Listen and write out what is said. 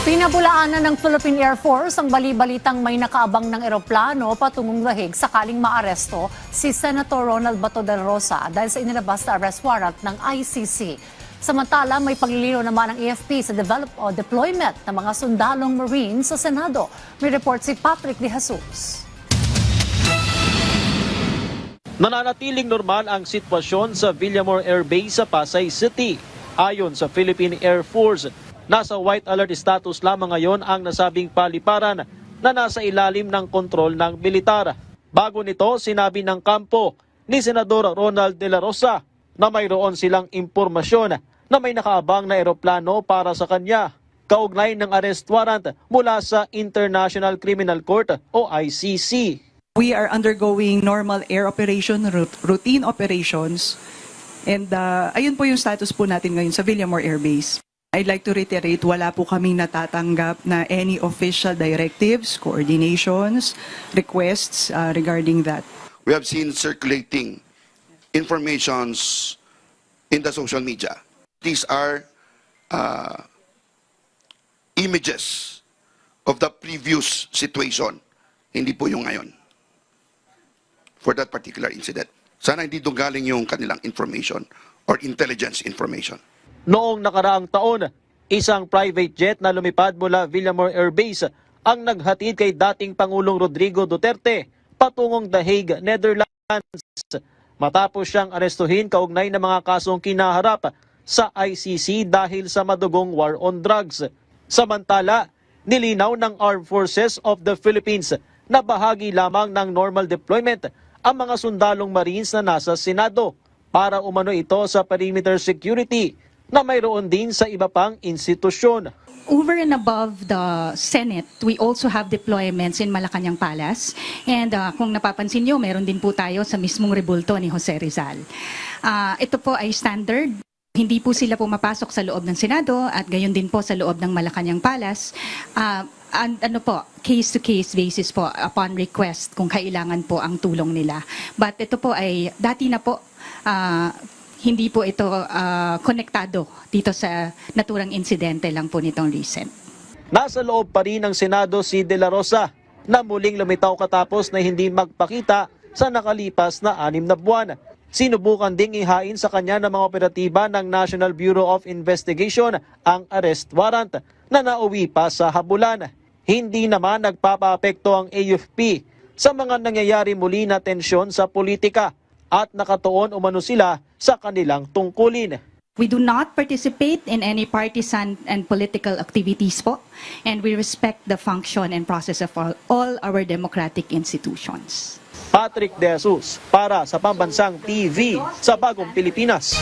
Pinabulaanan ng Philippine Air Force ang bali-balitang may nakaabang ng eroplano patungong Lahig sakaling maaresto si Senator Ronald Bato de la Rosa dahil sa inilabas na arrest warrant ng ICC. Samantala, may paglilinaw naman ng AFP sa deployment ng mga sundalong Marine sa Senado. May report si Patrick De Jesus. Nananatiling normal ang sitwasyon sa Villamor Air Base sa Pasay City. Ayon sa Philippine Air Force, nasa white alert status lamang ngayon ang nasabing paliparan na nasa ilalim ng kontrol ng militar. Bago nito, sinabi ng kampo ni Senador Ronald de la Rosa na mayroon silang impormasyon na may nakaabang na eroplano para sa kanya, kaugnay ng arrest warrant mula sa International Criminal Court o ICC. We are undergoing normal air operation, routine operations, and ayun po yung status po natin ngayon sa Villamor Air Base. I'd like to reiterate, wala po kaming natatanggap na any official directives, coordinations, requests regarding that. We have seen circulating informations in the social media. These are images of the previous situation, hindi po yung ngayon, for that particular incident. Sana hindi doon galing yung kanilang information or intelligence information. Noong nakaraang taon, isang private jet na lumipad mula Villamor Air Base ang naghatid kay dating Pangulong Rodrigo Duterte patungong The Hague, Netherlands, matapos siyang arestuhin kaugnay ng mga kasong kinaharap sa ICC dahil sa madugong war on drugs. Samantala, nilinaw ng Armed Forces of the Philippines na bahagi lamang ng normal deployment ang mga sundalong Marines na nasa Senado para umano ito sa perimeter security na mayroon din sa iba pang institusyon. Over and above the Senate, we also have deployments in Malacanang Palace. And kung napapansin nyo, meron din po tayo sa mismong rebulto ni Jose Rizal. Ito po ay standard. Hindi po sila pumapasok sa loob ng Senado at gayon din po sa loob ng Malacanang Palace. Case-to-case basis po upon request kung kailangan po ang tulong nila. But ito po ay dati na po, hindi po ito konektado dito sa naturang insidente lang po nitong recent. Nasa loob pa rin ng Senado si De La Rosa na muling lumitaw katapos na hindi magpakita sa nakalipas na 6 na buwan. Sinubukan ding ihain sa kanya ng mga operatiba ng National Bureau of Investigation ang arrest warrant na nauwi pa sa habulan. Hindi naman nagpapaapekto ang AFP sa mga nangyayari muli na tensyon sa politika at nakatuon umano sila sa kanilang tungkulin. We do not participate in any partisan and political activities po, and we respect the function and process of all our democratic institutions. Patrick De Jesus para sa Pambansang TV sa Bagong Pilipinas.